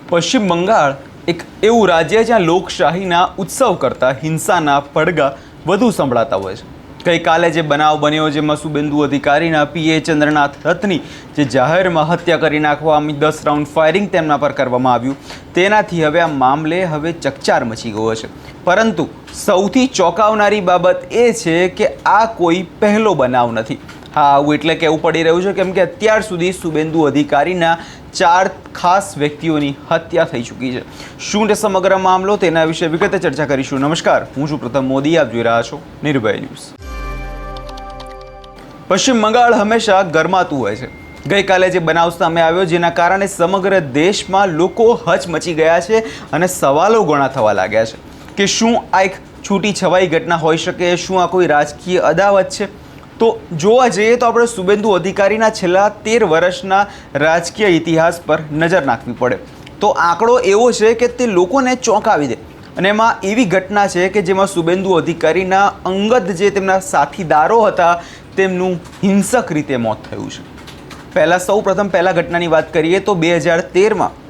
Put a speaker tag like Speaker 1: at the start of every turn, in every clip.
Speaker 1: પશ્ચિમ બંગાળ એક એવું રાજ્ય જ્યાં લોકશાહીના ઉત્સવ કરતાં હિંસાના પડઘા વધુ સંભળાતા હોય છે। ગઈકાલે જે બનાવ બન્યો જેમાં શુભેન્દુ અધિકારીના પીએ ચંદ્રનાથ રથની જે જાહેરમાં હત્યા કરી નાખવામાં 10 રાઉન્ડ ફાયરિંગ તેમના પર કરવામાં આવ્યું, તેનાથી હવે આ મામલે હવે ચકચાર મચી ગયો છે। પરંતુ સૌથી ચોંકાવનારી બાબત એ છે કે આ કોઈ પહેલો બનાવ નથી। હા, આવું એટલે કહેવું પડી રહ્યું છે કેમ કે અત્યાર સુધી શુભેન્દુ અધિકારીના 4 ખાસ વ્યક્તિઓની હત્યા થઈ ચૂકી છે। શું તે સમગ્ર મામલો, તેના વિશે વિગતે ચર્ચા કરીશું। નમસ્કાર, હું છું પ્રથમ મોદી, આપ જોઈ રહ્યા છો નિર્ભય ન્યૂઝ। પશ્ચિમ બંગાળ હંમેશા ગરમાતું હોય છે। ગઈકાલે જે બનાવ સામે આવ્યો જેના કારણે સમગ્ર દેશમાં લોકો હચમચી ગયા છે અને સવાલો ઘણા થવા લાગ્યા છે કે શું આ એક છૂટી છવાઈ ઘટના હોઈ શકે, શું આ કોઈ રાજકીય અદાવત છે। તો જોવા જઈએ તો આપણે શુભેન્દુ અધિકારીના છેલ્લા 13 વર્ષના રાજકીય ઇતિહાસ પર નજર નાખવી પડે તો આંકડો એવો છે કે તે લોકોને ચોંકાવી દે। અને એમાં એવી ઘટના છે કે જેમાં શુભેન્દુ અધિકારીના અંગત જે તેમના સાથીદારો હતા તેમનું હિંસક રીતે મોત થયું છે। સૌપ્રથમ પહેલા ઘટનાની વાત કરીએ તો 2013માં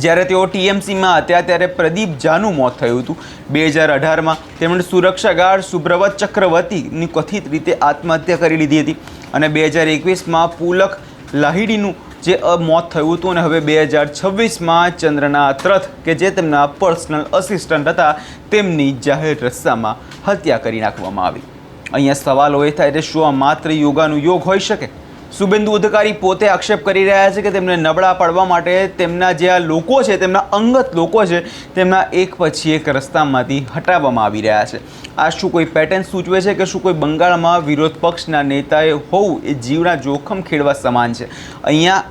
Speaker 1: જ્યારે તેઓ ટીએમસીમાં હતા ત્યારે પ્રદીપ ઝાનું મોત થયું હતું। 2018માં તેમણે સુરક્ષા ગાર્ડ સુબ્રવત ચક્રવર્તીની કથિત રીતે આત્મહત્યા કરી લીધી હતી અને 2021માં પુલક લાહિડીનું જે મોત થયું હતું અને હવે 2026માં ચંદ્રનાથ રથ કે જે તેમના પર્સનલ અસિસ્ટન્ટ હતા તેમની જાહેર રસ્તામાં હત્યા કરી નાખવામાં આવી। અહીંયા સવાલો એ થાય કે શું આ માત્ર યોગાનું યોગ હોઈ શકે? શુભેન્દુ અધિકારી પોતે આક્ષેપ કરી રહ્યા છે કે તેમને નબળા પાડવા માટે તેમના જે આ લોકો છે, તેમના અંગત લોકો છે, તેમના એક પછી એક રસ્તામાંથી હટાવવામાં આવી રહ્યા છે। આ શું કોઈ પેટર્ન સૂચવે છે કે શું કોઈ બંગાળમાં વિરોધ પક્ષના નેતાએ હોવું એ જીવના જોખમ ખેડવા સમાન છે? અહીંયા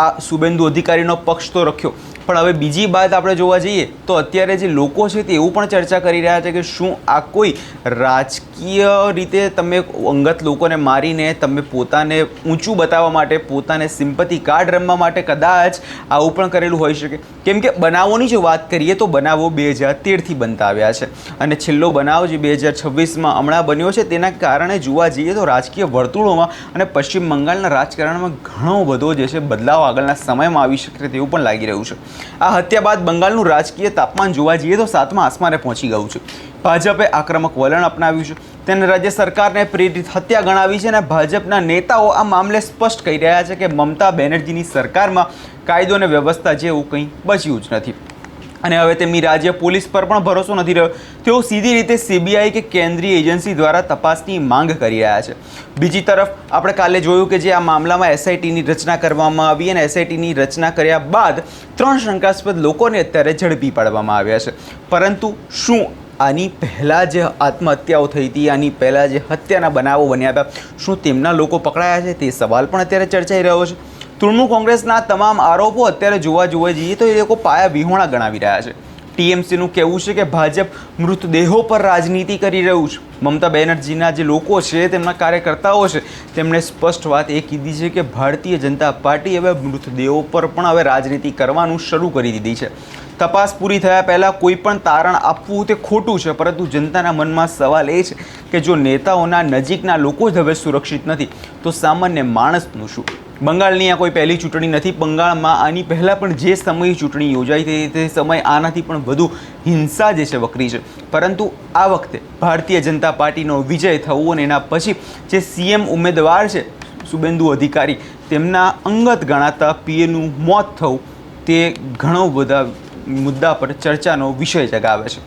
Speaker 1: આ શુભેન્દુ અધિકારીનો પક્ષ તો રખ્યો, પણ હવે બીજી વાત આપણે જોવા જઈએ તો અત્યારે જે લોકો છે તે એવું પણ ચર્ચા કરી રહ્યા છે કે શું આ કોઈ રાજકીય રીતે તમે અંગત લોકોને મારીને તમે પોતાને ઊંચું બતાવવા માટે, પોતાને સિમ્પથી કાર્ડ રમવા માટે કદાચ આવું પણ કરેલું હોઈ શકે? કેમ કે બનાવોની જો વાત કરીએ તો બનાવો 2013થી બનતા આવ્યા છે અને છેલ્લો બનાવ જે 2026માં હમણાં બન્યો છે તેના કારણે જોવા જઈએ તો રાજકીય વર્તુળોમાં અને પશ્ચિમ બંગાળના રાજકારણમાં ઘણો બધો જે છે બદલાવ આગળના સમયમાં આવી શકે તેવું પણ લાગી રહ્યું છે। આ હત્યા બાદ બંગાળનું રાજકીય તાપમાન જોવા જઈએ તો 7મા આસમાને પહોંચી ગયું છે। ભાજપે આક્રમક વલણ અપનાવ્યું છે, તેને રાજ્ય સરકારને પ્રેરિત હત્યા ગણાવી છે અને ભાજપના નેતાઓ આ મામલે સ્પષ્ટ કહી રહ્યા છે કે મમતા બેનર્જીની સરકારમાં કાયદો અને વ્યવસ્થા જેવું કંઈ બચ્યું જ નથી અને હવે તેમની રાજ્ય પોલીસ પર પણ ભરોસો નથી રહ્યો। તેઓ સીધી રીતે સીબીઆઈ કે કેન્દ્રીય એજન્સી દ્વારા તપાસની માંગ કરી રહ્યા છે। બીજી તરફ આપણે કાલે જોયું કે જે આ મામલામાં એસઆઈટીની રચના કરવામાં આવી અને એસઆઈટીની રચના કર્યા બાદ 3 શંકાસ્પદ લોકોને અત્યારે ઝડપી પાડવામાં આવ્યા છે। પરંતુ શું આની પહેલાં જે આત્મહત્યાઓ થઈ હતી, આની પહેલાં જે હત્યાના બનાવો બન્યા હતા, શું તેમના લોકો પકડાયા છે? તે સવાલ પણ અત્યારે ચર્ચાઈ રહ્યો છે। તૃણમૂલ કોંગ્રેસના તમામ આરોપો અત્યારે જોવા જઈએ તો એ લોકો પાયા વિહોણા ગણાવી રહ્યા છે। ટીએમસીનું કહેવું છે કે ભાજપ મૃતદેહો પર રાજનીતિ કરી રહ્યું છે। મમતા બેનર્જીના જે લોકો છે, તેમના કાર્યકર્તાઓ છે, તેમણે સ્પષ્ટ વાત એ કીધી છે કે ભારતીય જનતા પાર્ટી હવે મૃતદેહો પર પણ હવે રાજનીતિ કરવાનું શરૂ કરી દીધી છે। તપાસ પૂરી થયા પહેલાં કોઈ પણ તારણ આપવું તે ખોટું છે, પરંતુ જનતાના મનમાં સવાલ એ છે કે જો નેતાઓના નજીકના લોકો જ હવે સુરક્ષિત નથી તો સામાન્ય માણસનું શું? બંગાળની આ કોઈ પહેલી ચૂંટણી નથી। બંગાળમાં આની પહેલાં પણ જે સમયે ચૂંટણી યોજાઈ હતી તે સમયે આનાથી પણ વધુ હિંસા જે છે વકરી છે, પરંતુ આ વખતે ભારતીય જનતા પાર્ટીનો વિજય થવો અને એના પછી જે સીએમ ઉમેદવાર છે શુભેન્દુ અધિકારી, તેમના અંગત ગણાતા પીએનું મોત થવું તે ઘણો બધા મુદ્દા પર ચર્ચાનો વિષય જગાવે છે।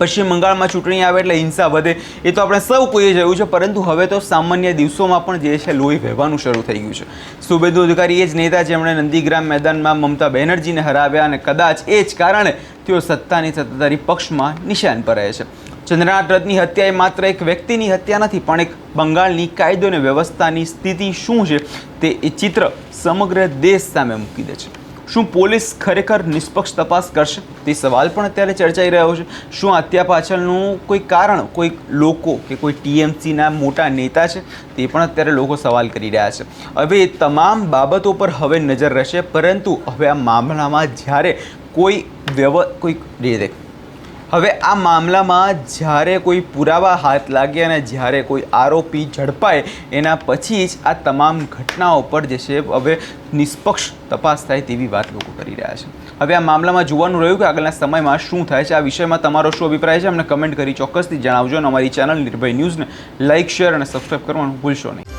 Speaker 1: પશ્ચિમ બંગાળમાં ચૂંટણી આવે એટલે હિંસા વધે એ તો આપણે સૌ કોઈએ જોયું છે, પરંતુ હવે તો સામાન્ય દિવસોમાં પણ જે છે લોહી વહેવાનું શરૂ થઈ ગયું છે। શુભેન્દુ અધિકારી એ જ નેતા જેમણે નંદીગ્રામ મેદાનમાં મમતા બેનર્જીને હરાવ્યા અને કદાચ એ જ કારણે તેઓ સત્તાની સત્તાધારી પક્ષમાં નિશાન પર રહે છે। ચંદ્રનાથ રથની હત્યા એ માત્ર એક વ્યક્તિની હત્યા નથી, પણ એક બંગાળની કાયદો અને વ્યવસ્થાની સ્થિતિ શું છે તે એ ચિત્ર સમગ્ર દેશ સામે મૂકી દે છે। શું પોલીસ ખરેખર નિષ્પક્ષ તપાસ કરશે? તે સવાલ પણ અત્યારે ચર્ચાઈ રહ્યો છે। શું હત્યા પાછળનું કોઈ કારણ કોઈ લોકો કે કોઈ ટીએમસીના મોટા નેતા છે? તે પણ અત્યારે લોકો સવાલ કરી રહ્યા છે। હવે એ તમામ બાબતો પર હવે નજર રહેશે, પરંતુ હવે આ મામલામાં જ્યારે કોઈ હવે આ મામલામાં જ્યારે કોઈ પુરાવા હાથ લાગે અને જ્યારે કોઈ આરોપી ઝડપાય એના પછી જ આ તમામ ઘટનાઓ પર જે છે હવે નિષ્પક્ષ તપાસ થાય તેવી વાત લોકો કરી રહ્યા છે। હવે આ મામલામાં જોવાનું રહ્યું કે આગળના સમયમાં શું થાય છે. આ વિષયમાં તમારો શું અભિપ્રાય છે અમને કમેન્ટ કરી ચોક્કસથી જણાવજો અને અમારી ચેનલ નિર્ભય ન્યૂઝને લાઇક, શેર અને સબસ્ક્રાઈબ કરવાનું ભૂલશો નહીં.